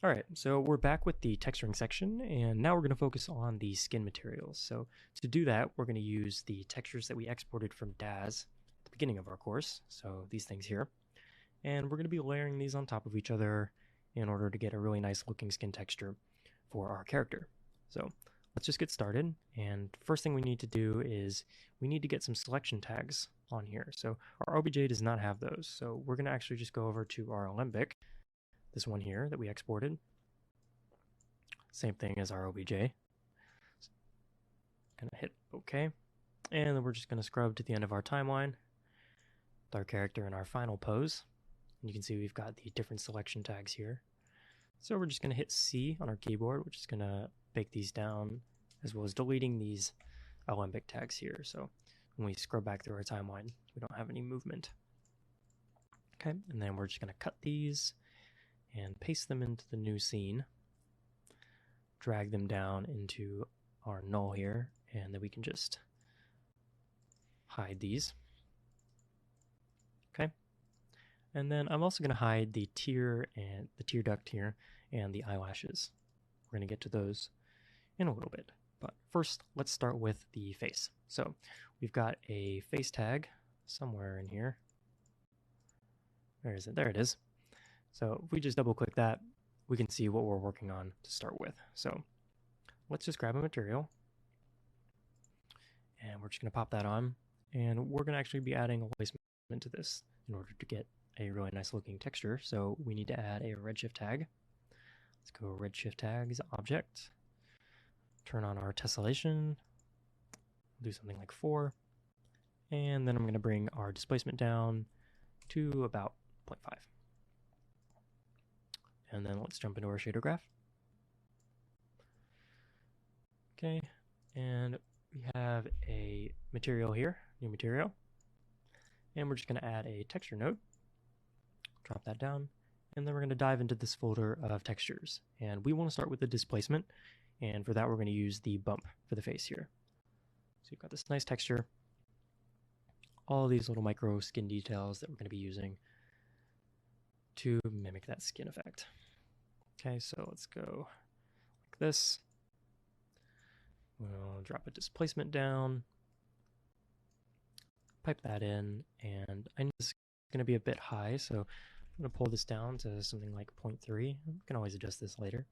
Alright, so we're back with the texturing section, and now we're going to focus on the skin materials. So to do that, we're going to use the textures that we exported from DAZ at the beginning of our course, so these things here. And we're going to be layering these on top of each other in order to get a really nice looking skin texture for our character. So let's just get started, and first thing we need to do is we need to get some selection tags on here. So our OBJ does not have those, so we're going to actually just go over to our Alembic, this one here that we exported. Same thing as our OBJ. Gonna hit OK. And then we're just gonna scrub to the end of our timeline with our character in our final pose. And you can see we've got the different selection tags here. So we're just gonna hit C on our keyboard, which is gonna bake these down, as well as deleting these Alembic tags here. So when we scrub back through our timeline, we don't have any movement. Okay, and then we're just gonna cut these and paste them into the new scene, drag them down into our null here, and then we can just hide these. Okay, and then I'm also going to hide the tear and the tear duct here and the eyelashes. We're going to get to those in a little bit, but first let's start with the face. So we've got a face tag somewhere in here. Where is it? There it is. So if we just double click that, we can see what we're working on to start with. So let's just grab a material, and we're just going to pop that on, and we're going to actually be adding a placement to this in order to get a really nice looking texture. So we need to add a redshift tag. Let's go redshift tags, object, turn on our tessellation, do something like 4, and then I'm going to bring our displacement down to about 0.5. And then let's jump into our shader graph. Okay, and we have a material here, new material, and we're just going to add a texture node, drop that down, and then we're going to dive into this folder of textures. And we want to start with the displacement, and for that we're going to use the bump for the face here. So you've got this nice texture, all these little micro skin details that we're going to be using to mimic that skin effect. Okay, so let's go like this. We'll drop a displacement down, pipe that in, and I know this is going to be a bit high, so I'm going to pull this down to something like 0.3. You can always adjust this later.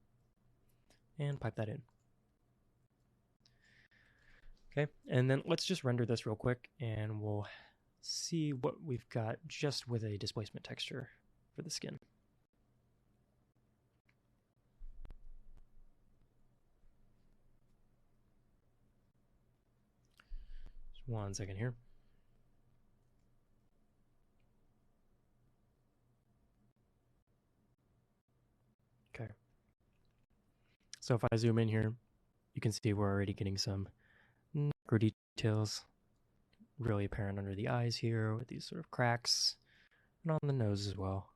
And pipe that in. Okay, and then let's just render this real quick, and we'll see what we've got just with a displacement texture for the skin. Just 1 second here. Okay. So if I zoom in here, you can see we're already getting some macro details really apparent under the eyes here with these sort of cracks, and on the nose as well.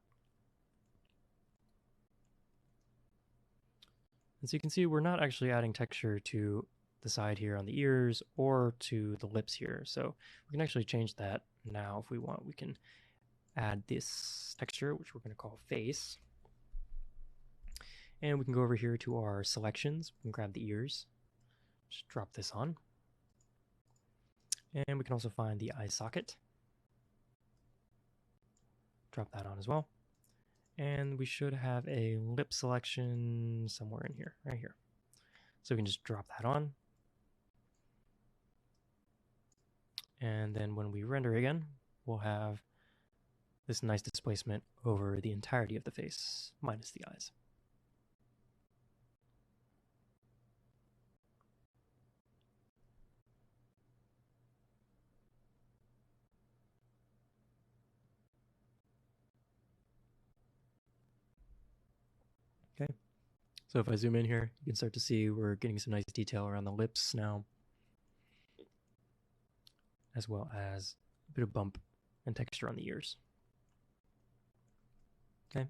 And so you can see we're not actually adding texture to the side here on the ears or to the lips here. So we can actually change that now if we want. We can add this texture, which we're going to call face. And we can go over here to our selections. We can grab the ears, just drop this on. And we can also find the eye socket. Drop that on as well. And we should have a lip selection somewhere in here, right here. So we can just drop that on. And then when we render again, we'll have this nice displacement over the entirety of the face, minus the eyes. Okay, so if I zoom in here, you can start to see we're getting some nice detail around the lips now, as well as a bit of bump and texture on the ears. Okay,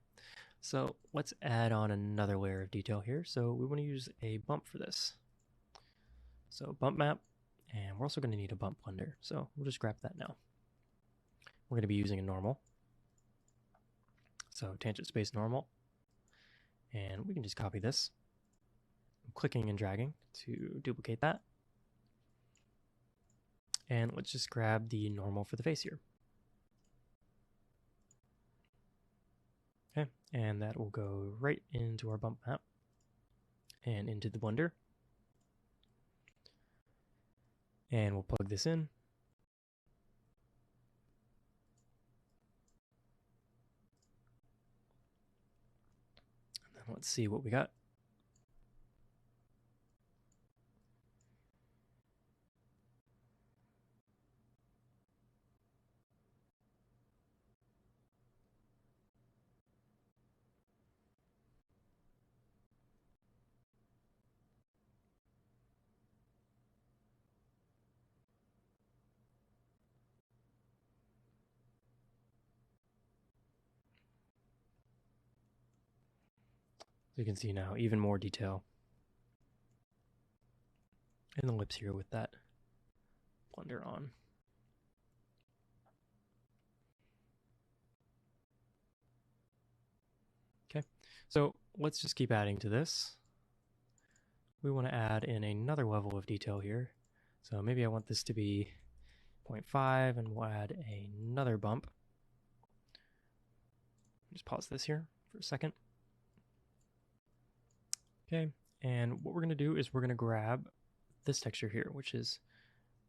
so let's add on another layer of detail here. So we want to use a bump for this. So bump map, and we're also going to need a bump blender. So we'll just grab that now. we're going to be using a normal. So tangent space normal. And we can just copy this. I'm clicking and dragging to duplicate that. And let's just grab the normal for the face here. Okay, and that will go right into our bump map and into the blender. And we'll plug this in. And then let's see what we got. So you can see now even more detail in the lips here with that blender on. Okay, so let's just keep adding to this. We want to add in another level of detail here. So maybe I want this to be 0.5 and we'll add another bump. Just pause this here for a second. Okay, and what we're going to do is we're going to grab this texture here, which is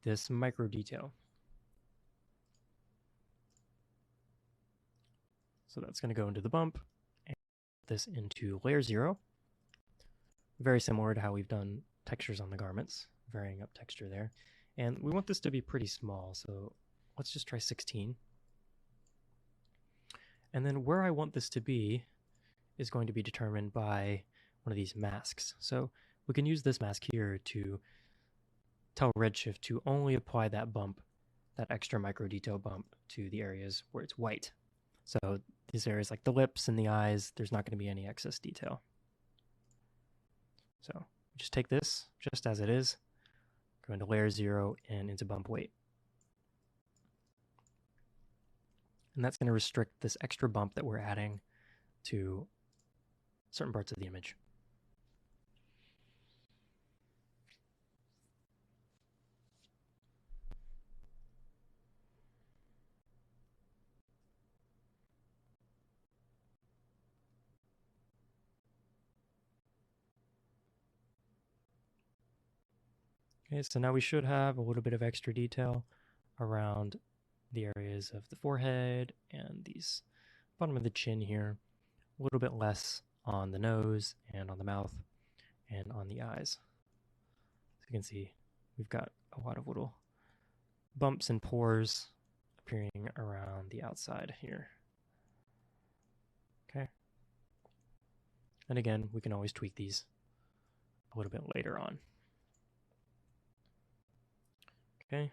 this micro detail. So that's going to go into the bump and put this into layer 0. Very similar to how we've done textures on the garments, varying up texture there. And we want this to be pretty small, so let's just try 16. And then where I want this to be is going to be determined by one of these masks. So we can use this mask here to tell Redshift to only apply that bump, that extra micro detail bump, to the areas where it's white. So these areas like the lips and the eyes, there's not going to be any excess detail. So just take this just as it is, go into layer 0 and into bump weight. And that's going to restrict this extra bump that we're adding to certain parts of the image. Okay, so now we should have a little bit of extra detail around the areas of the forehead and these bottom of the chin here, a little bit less on the nose and on the mouth and on the eyes. So you can see we've got a lot of little bumps and pores appearing around the outside here. Okay. And again, we can always tweak these a little bit later on. Okay.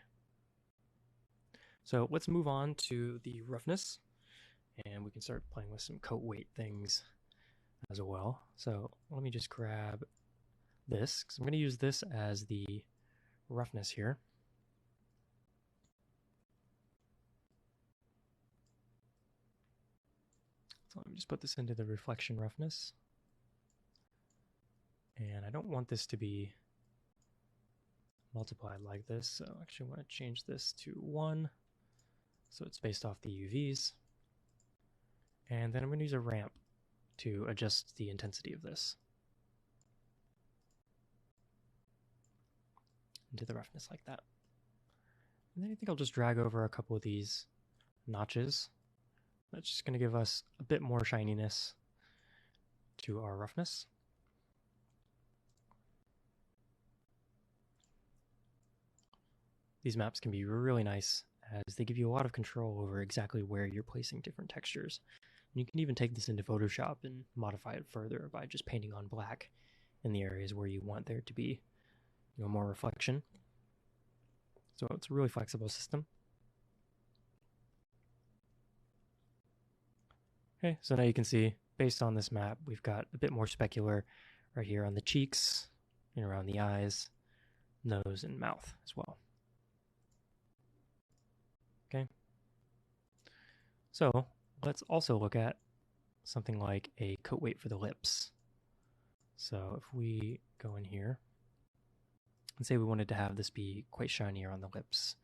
So let's move on to the roughness, and we can start playing with some coat weight things as well. So let me just grab this, because I'm going to use this as the roughness here. So let me just put this into the reflection roughness. And I don't want this to be multiplied like this, so I actually want to change this to 1, so it's based off the UVs. And then I'm going to use a ramp to adjust the intensity of this into the roughness like that. And then I think I'll just drag over a couple of these notches. That's just going to give us a bit more shininess to our roughness. These maps can be really nice as they give you a lot of control over exactly where you're placing different textures. And you can even take this into Photoshop and modify it further by just painting on black in the areas where you want there to be, more reflection. So it's a really flexible system. Okay, so now you can see, based on this map, we've got a bit more specular right here on the cheeks and around the eyes, nose, and mouth as well. Okay. So let's also look at something like a coat weight for the lips. So if we go in here and say we wanted to have this be quite shinier on the lips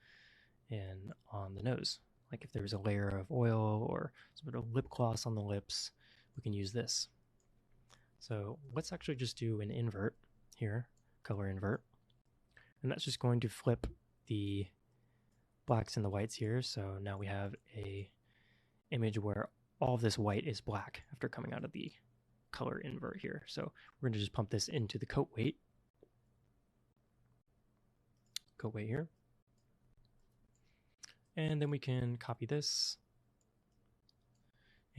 and on the nose, like if there was a layer of oil or some sort of lip gloss on the lips, we can use this. So let's actually just do an invert here, color invert, and that's just going to flip the blacks and the whites here. So now we have a image where all of this white is black after coming out of the color invert here. So we're going to just pump this into the coat weight here. And then we can copy this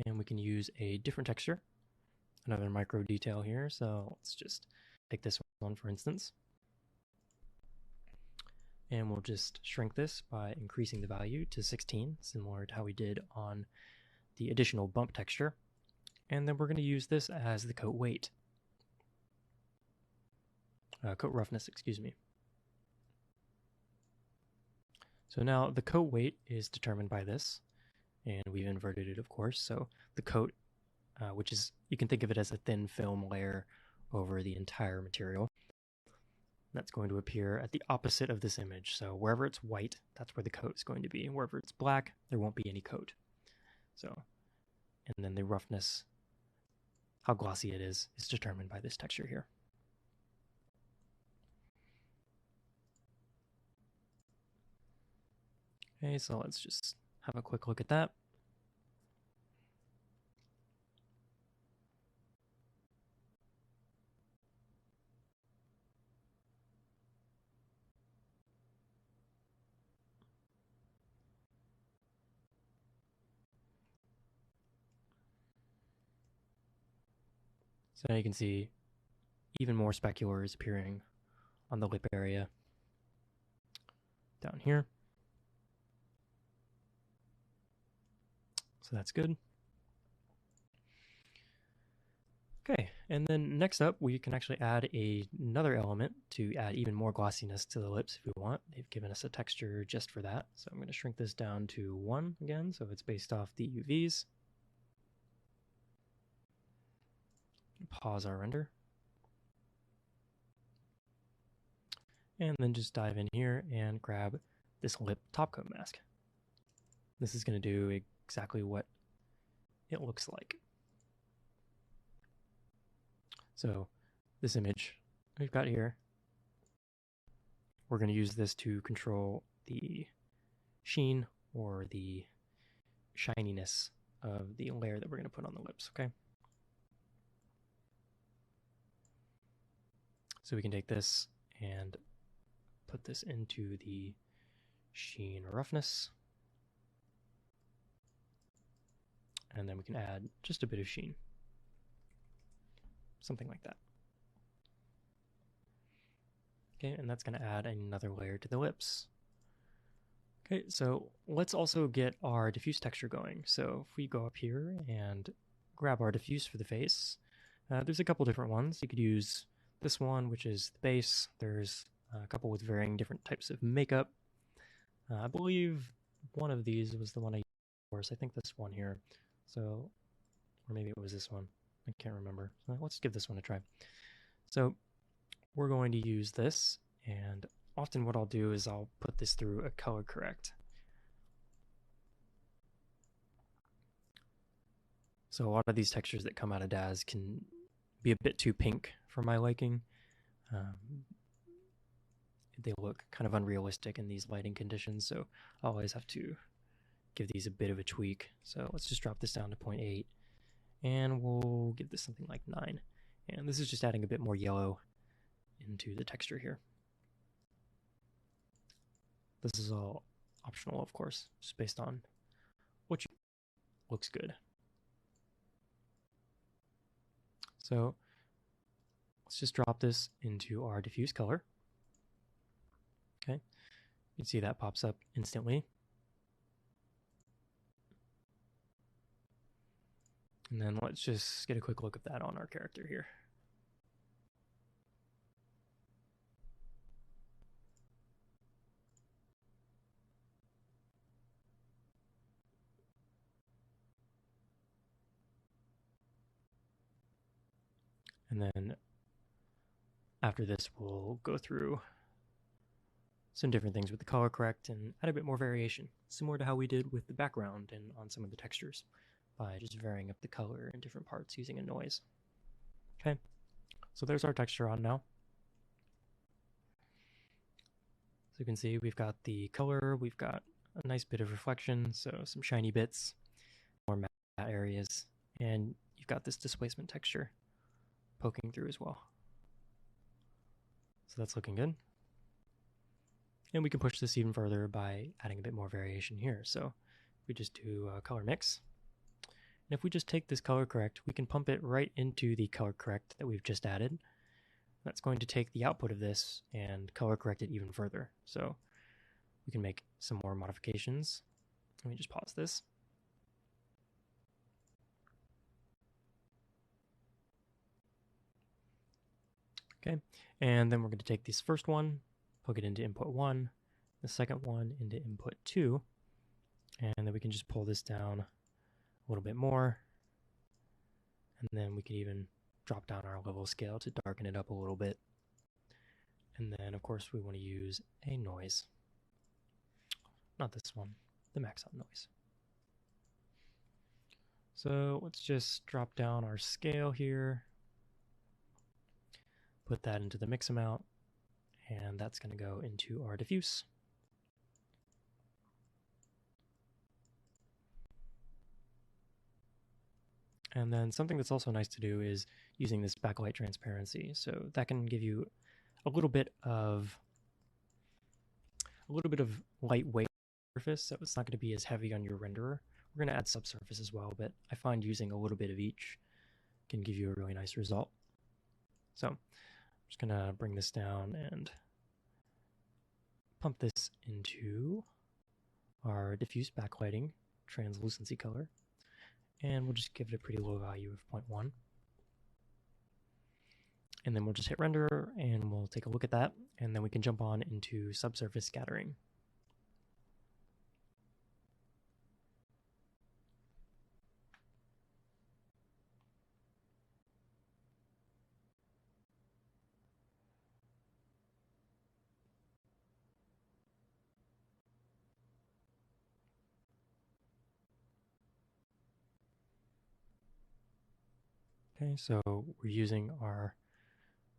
and we can use a different texture, another micro detail here. So let's just take this one for instance. And we'll just shrink this by increasing the value to 16, similar to how we did on the additional bump texture. And then we're going to use this as the coat weight. Coat roughness, excuse me. So now the coat weight is determined by this, and we've inverted it, of course. So the coat, which is, you can think of it as a thin film layer over the entire material. That's going to appear at the opposite of this image. So wherever it's white, that's where the coat is going to be. Wherever it's black, there won't be any coat. So, and then the roughness, how glossy it is determined by this texture here. Okay, so let's just have a quick look at that. So now you can see even more specular is appearing on the lip area down here. So that's good. Okay, and then next up, we can actually add another element to add even more glossiness to the lips if we want. They've given us a texture just for that. So I'm going to shrink this down to 1 again, so it's based off the UVs. Pause our render. And then just dive in here and grab this lip top coat mask. This is going to do exactly what it looks like. So this image we've got here, we're going to use this to control the sheen or the shininess of the layer that we're going to put on the lips, okay? So we can take this and put this into the sheen or roughness. And then we can add just a bit of sheen. Something like that. Okay, and that's going to add another layer to the lips. Okay, so let's also get our diffuse texture going. So if we go up here and grab our diffuse for the face, there's a couple different ones. You could use this one, which is the base. There's a couple with varying different types of makeup. I believe one of these was the one I used, of course. I think this one here. So, or maybe it was this one. I can't remember. So let's give this one a try. So we're going to use this, and often what I'll do is I'll put this through a color correct. So a lot of these textures that come out of DAZ can be a bit too pink for my liking. They look kind of unrealistic in these lighting conditions, so I always have to give these a bit of a tweak. So let's just drop this down to 0.8, and we'll give this something like 9. And this is just adding a bit more yellow into the texture here. This is all optional, of course, just based on what looks good. So let's just drop this into our diffuse color. Okay, you can see that pops up instantly. And then let's just get a quick look at that on our character here. And then after this, we'll go through some different things with the color correct and add a bit more variation, similar to how we did with the background and on some of the textures, by just varying up the color in different parts using a noise. Okay, so there's our texture on now. So you can see we've got the color, we've got a nice bit of reflection, so some shiny bits, more matte areas, and you've got this displacement texture poking through as well. So that's looking good. And we can push this even further by adding a bit more variation here. So we just do a color mix. And if we just take this color correct, we can pump it right into the color correct that we've just added. That's going to take the output of this and color correct it even further. So we can make some more modifications. Let me just pause this. Okay, and then we're going to take this first one, plug it into input 1, the second one into input 2, and then we can just pull this down a little bit more, and then we can even drop down our level scale to darken it up a little bit. And then, of course, we want to use a noise. Not this one, the max out noise. So let's just drop down our scale here, put that into the mix amount, and that's going to go into our diffuse. And then something that's also nice to do is using this backlight transparency. So that can give you a little bit of lightweight surface, so it's not going to be as heavy on your renderer. We're going to add subsurface as well, but I find using a little bit of each can give you a really nice result. So I'm just going to bring this down and pump this into our diffuse backlighting translucency color. And we'll just give it a pretty low value of 0.1. And then we'll just hit render and we'll take a look at that. And then we can jump on into subsurface scattering. Okay, so we're using our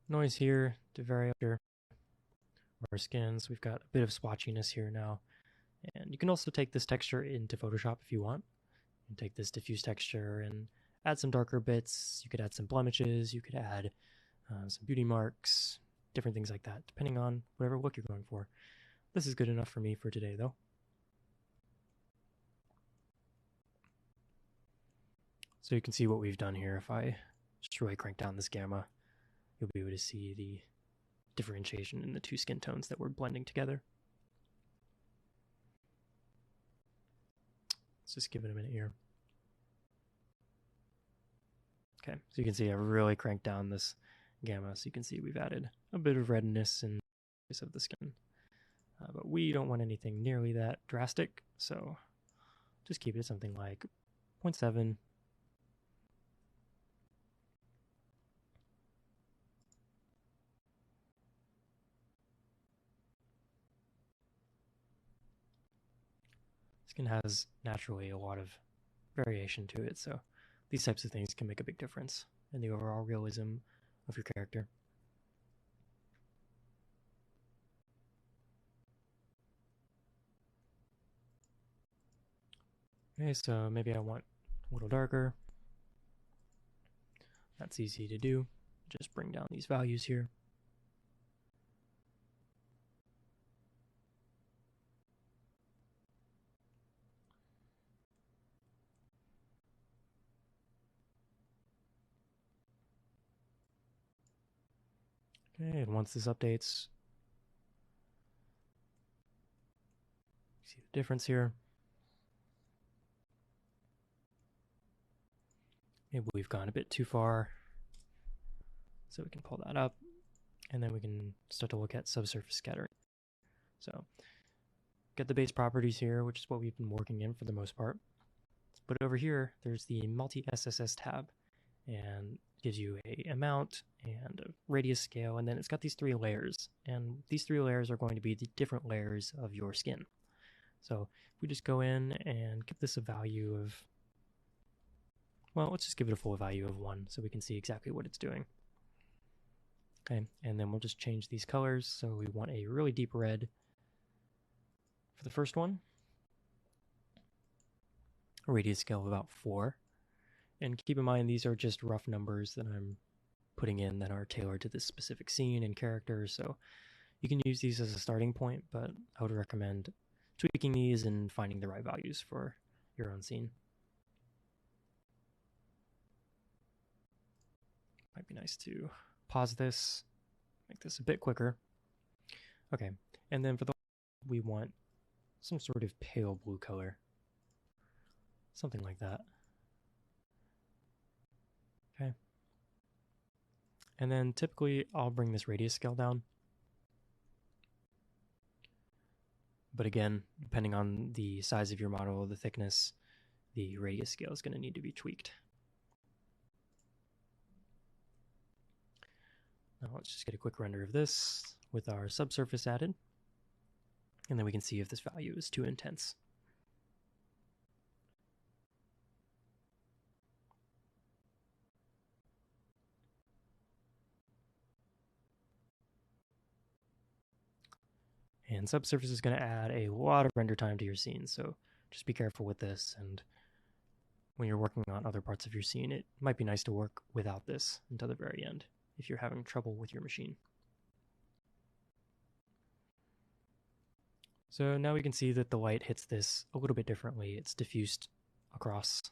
noise here to vary up our skins. We've got a bit of splotchiness here now. And you can also take this texture into Photoshop if you want. You can take this diffuse texture and add some darker bits. You could add some blemishes. You could add some beauty marks, different things like that, depending on whatever look you're going for. This is good enough for me for today, though. So you can see what we've done here. If I just really crank down this gamma, you'll be able to see the differentiation in the two skin tones that we're blending together. Let's just give it a minute here. Okay, so you can see I've really cranked down this gamma, so you can see we've added a bit of redness in the face of the skin. But we don't want anything nearly that drastic, so just keep it at something like 0.7. Skin has naturally a lot of variation to it, so these types of things can make a big difference in the overall realism of your character. Okay, so maybe I want a little darker. That's easy to do. Just bring down these values here. Okay, and once this updates, see the difference here. Maybe we've gone a bit too far, so we can pull that up, and then we can start to look at subsurface scattering. So, get the base properties here, which is what we've been working in for the most part. But over here, there's the multi-SSS tab, and gives you a amount and a radius scale, and then it's got these 3 layers, and these 3 layers are going to be the different layers of your skin. So if we just go in and give this a value of, well, let's just give it a full value of 1 so we can see exactly what it's doing. Okay, and then we'll just change these colors. So we want a really deep red for the first one, a radius scale of about 4. And keep in mind, these are just rough numbers that I'm putting in that are tailored to this specific scene and character. So you can use these as a starting point, but I would recommend tweaking these and finding the right values for your own scene. Might be nice to pause this, make this a bit quicker. Okay, and then for the we want some sort of pale blue color, something like that. Okay, and then typically I'll bring this radius scale down, but again, depending on the size of your model, the thickness, the radius scale is going to need to be tweaked. Now let's just get a quick render of this with our subsurface added, and then we can see if this value is too intense. And subsurface is going to add a lot of render time to your scene, so just be careful with this. And when you're working on other parts of your scene, it might be nice to work without this until the very end if you're having trouble with your machine. So now we can see that the light hits this a little bit differently. It's diffused across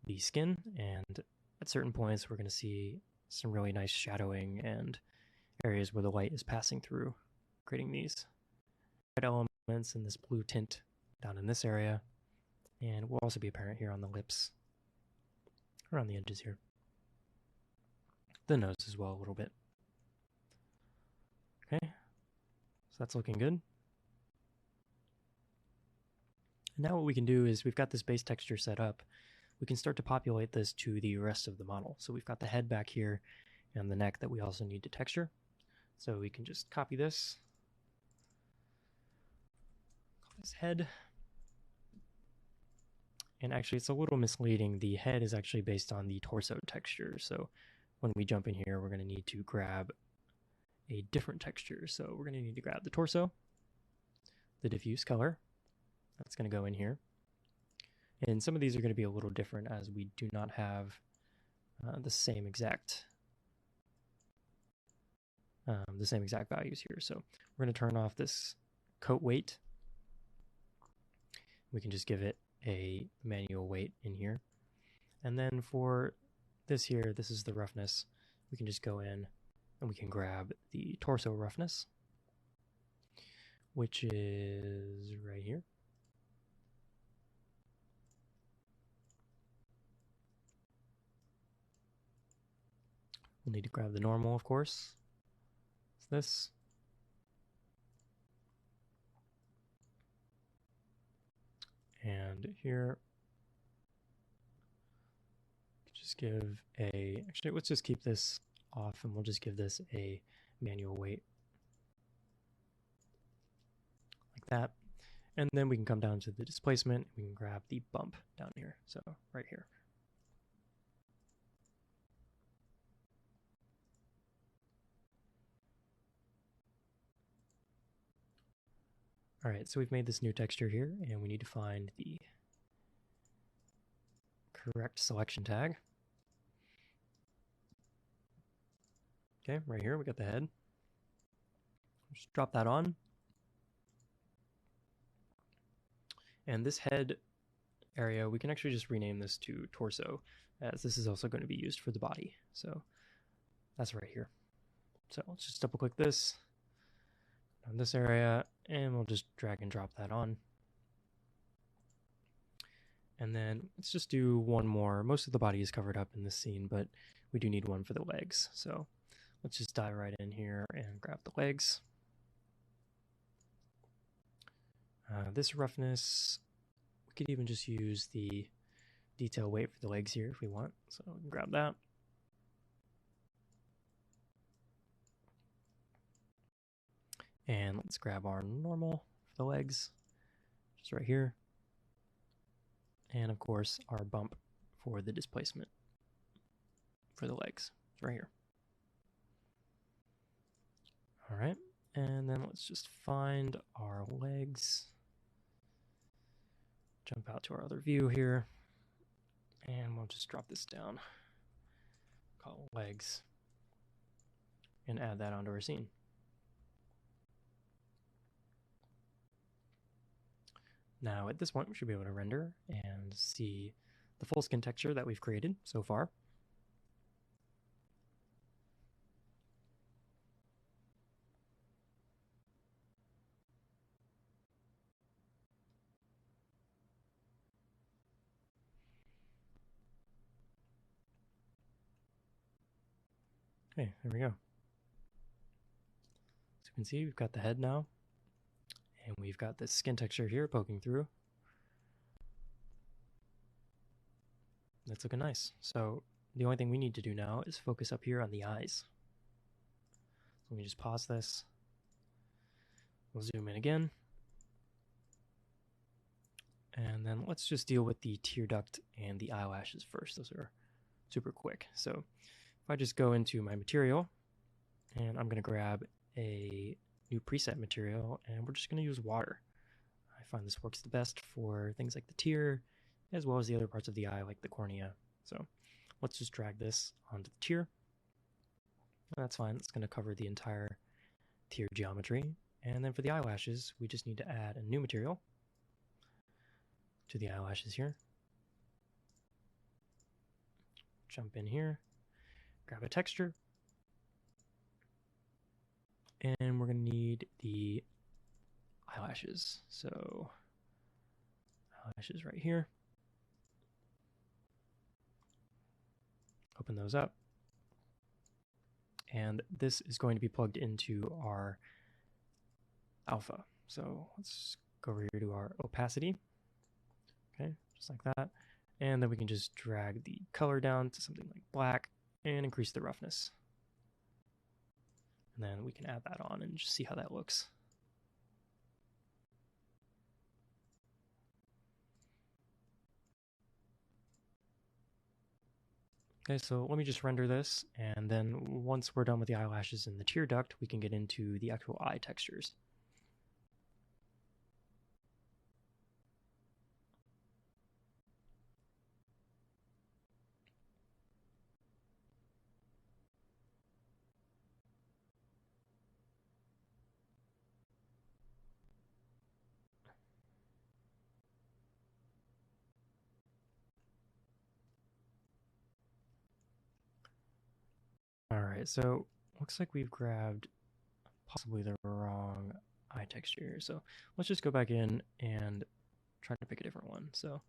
the skin, and at certain points we're going to see some really nice shadowing and areas where the light is passing through, creating these red elements and this blue tint down in this area, and will also be apparent here on the lips, around the edges here. The nose as well a little bit. Okay, so that's looking good. And now what we can do is we've got this base texture set up. We can start to populate this to the rest of the model. So we've got the head back here and the neck that we also need to texture. So we can just copy this, call this head. And actually it's a little misleading. The head is actually based on the torso texture. So when we jump in here, we're going to need to grab a different texture. So we're going to need to grab the torso, the diffuse color. That's going to go in here. And some of these are going to be a little different as we do not have the same exact values here. So we're going to turn off this coat weight. We can just give it a manual weight in here. And then for this here, this is the roughness. We can just go in and we can grab the torso roughness, which is right here. We'll need to grab the normal, of course. It's this. And here, just give a, actually, let's just keep this off and we'll just give this a manual weight. Like that. And then we can come down to the displacement. We can grab the bump down here. So right here. All right, so we've made this new texture here, and we need to find the correct selection tag. Okay, right here, we got the head. Just drop that on. And this head area, we can actually just rename this to torso, as this is also going to be used for the body. So that's right here. So let's just double click this on this area, and we'll just drag and drop that on. And then let's just do one more. Most of the body is covered up in this scene, but we do need one for the legs. So let's just dive right in here and grab the legs. This roughness, we could even just use the detail weight for the legs here if we want. So we can grab that. And let's grab our normal for the legs, just right here. And of course, our bump for the displacement for the legs, right here. All right, and then let's just find our legs. Jump out to our other view here, and we'll just drop this down, call it legs, and add that onto our scene. Now at this point, we should be able to render and see the full skin texture that we've created so far. Okay, there we go. So you can see we've got the head now, and we've got this skin texture here poking through. That's looking nice. So the only thing we need to do now is focus up here on the eyes. So let me just pause this. We'll zoom in again. And then let's just deal with the tear duct and the eyelashes first. Those are super quick. So if I just go into my material, and I'm going to grab a new preset material, and we're just going to use water. I find this works the best for things like the tear, as well as the other parts of the eye, like the cornea. So let's just drag this onto the tear. That's fine. It's going to cover the entire tear geometry. And then for the eyelashes, we just need to add a new material to the eyelashes here. Jump in here, grab a texture, and we're going to need the eyelashes. So eyelashes right here. Open those up. And this is going to be plugged into our alpha. So let's go over here to our opacity. Okay, just like that. And then we can just drag the color down to something like black and increase the roughness. And then we can add that on and just see how that looks. Okay, so let me just render this, and then once we're done with the eyelashes and the tear duct, we can get into the actual eye textures. Alright, so looks like we've grabbed possibly the wrong eye texture here. So let's just go back in and try to pick a different one. So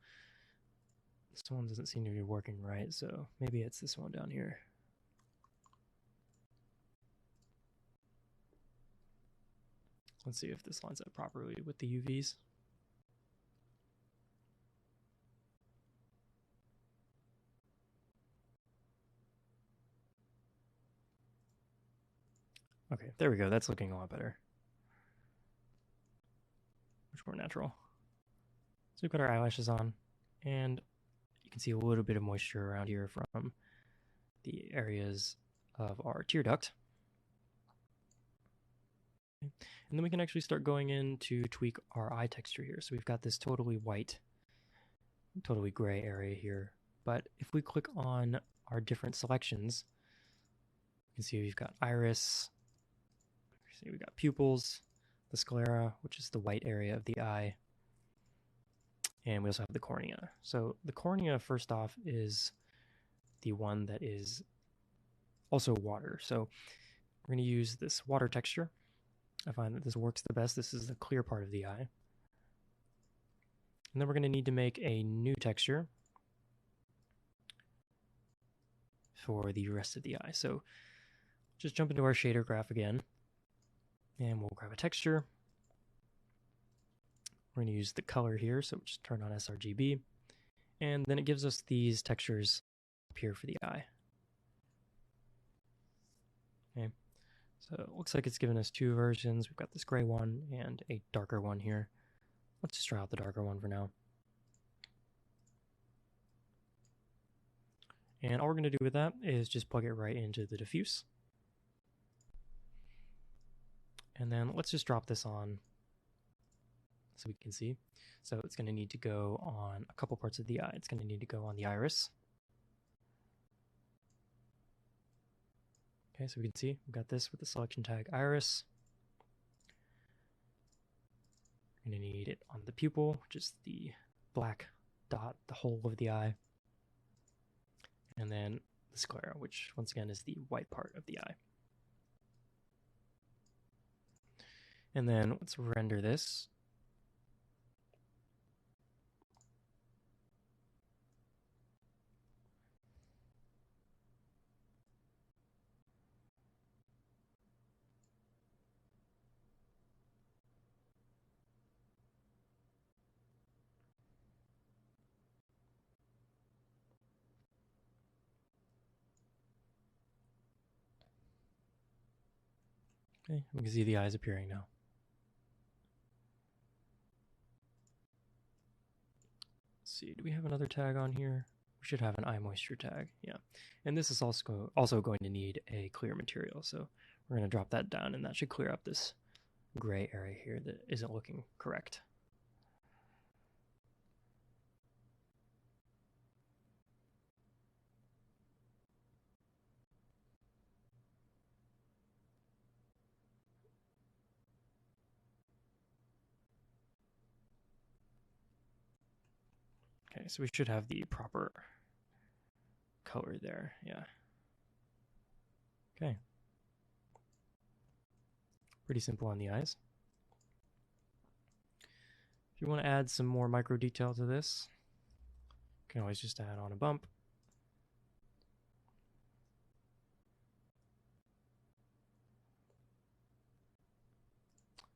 this one doesn't seem to be working right, so maybe it's this one down here. Let's see if this lines up properly with the UVs. Okay, there we go. That's looking a lot better. Much more natural. So we've got our eyelashes on, and you can see a little bit of moisture around here from the areas of our tear duct. Okay. And then we can actually start going in to tweak our eye texture here. So we've got this totally white, totally gray area here. But if we click on our different selections, you can see we've got iris, see we've got pupils, the sclera, which is the white area of the eye, and we also have the cornea. So the cornea, first off, is the one that is also water. So we're going to use this water texture. I find that this works the best. This is the clear part of the eye. And then we're going to need to make a new texture for the rest of the eye. So just jump into our shader graph again, and we'll grab a texture. We're going to use the color here, so just turn on sRGB, And then it gives us these textures up here for the eye. Okay, so it looks like it's given us two versions. We've got this gray one and a darker one here. Let's just try out the darker one for now. And all we're going to do with that is just plug it right into the diffuse. And then let's just drop this on so we can see. So it's going to need to go on a couple parts of the eye. It's going to need to go on the iris. Okay, so we can see we've got this with the selection tag iris. We're going to need it on the pupil, which is the black dot, the whole of the eye. And then the sclera, which once again is the white part of the eye. And then let's render this. Okay, we can see the eyes appearing now. Let's see, do we have another tag on here? We should have an eye moisture tag, yeah. And this is also going to need a clear material, so we're going to drop that down, and that should clear up this gray area here that isn't looking correct. Okay, so we should have the proper color there, yeah. Okay. Pretty simple on the eyes. If you want to add some more micro detail to this, you can always just add on a bump.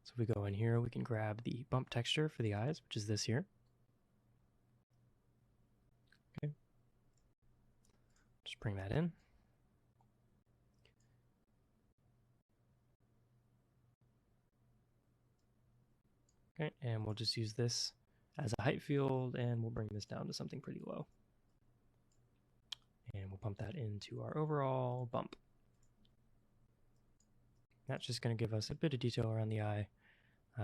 So if we go in here, we can grab the bump texture for the eyes, which is this here. Okay. Just bring that in. Okay, and we'll just use this as a height field, and we'll bring this down to something pretty low. And we'll pump that into our overall bump. That's just going to give us a bit of detail around the eye,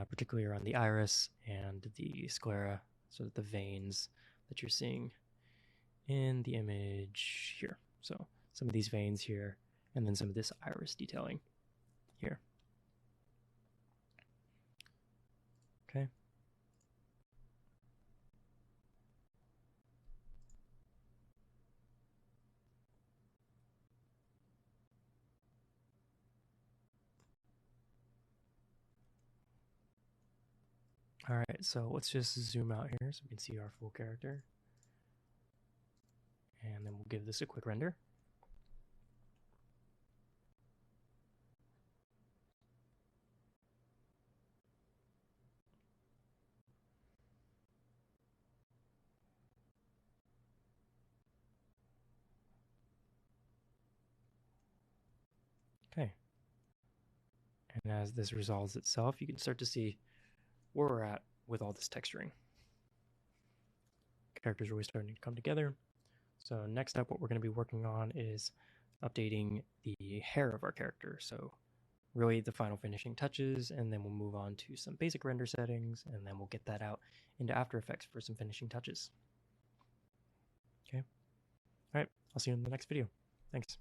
particularly around the iris and the sclera, so that the veins that you're seeing in the image here. So some of these veins here, and then some of this iris detailing here. Okay. All right, so let's just zoom out here so we can see our full character. And then we'll give this a quick render. Okay. And as this resolves itself, you can start to see where we're at with all this texturing. Characters are really starting to come together. So next up, what we're going to be working on is updating the hair of our character. So really the final finishing touches, and then we'll move on to some basic render settings, and then we'll get that out into After Effects for some finishing touches. Okay. All right. I'll see you in the next video. Thanks.